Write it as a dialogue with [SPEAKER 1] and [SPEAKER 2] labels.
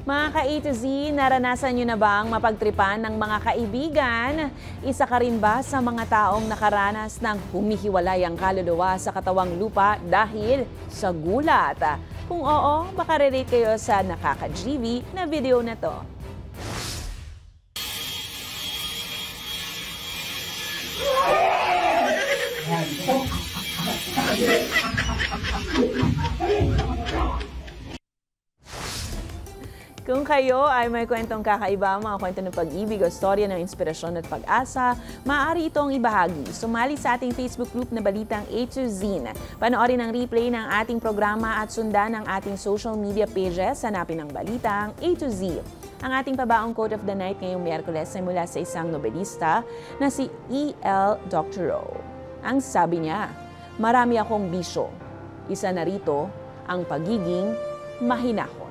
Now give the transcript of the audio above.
[SPEAKER 1] Mga ka-A to Z, naranasan nyo na bang mapagtripan ng mga kaibigan? Isa ka rin ba sa mga taong nakaranas ng humihiwalay ang kaluluwa sa katawang lupa dahil sa gulat? Kung oo, baka relate kayo sa nakaka-GV na video na to. Kung kayo ay may kwentong kakaiba, mga kwento ng pag-ibig o storya ng inspirasyon at pag-asa, maaari itong ibahagi. Sumali sa ating Facebook group na Balitang A to Z. Panoorin ang replay ng ating programa at sundan ang ating social media pages. Hanapin ang Balitang A to Z. Ang ating pabaong quote of the night ngayong Miyerkules ay mula sa isang nobelista na si E.L. Doctorow. Ang sabi niya, "Marami akong bisyo. Isa na rito ang pagiging mahinahon."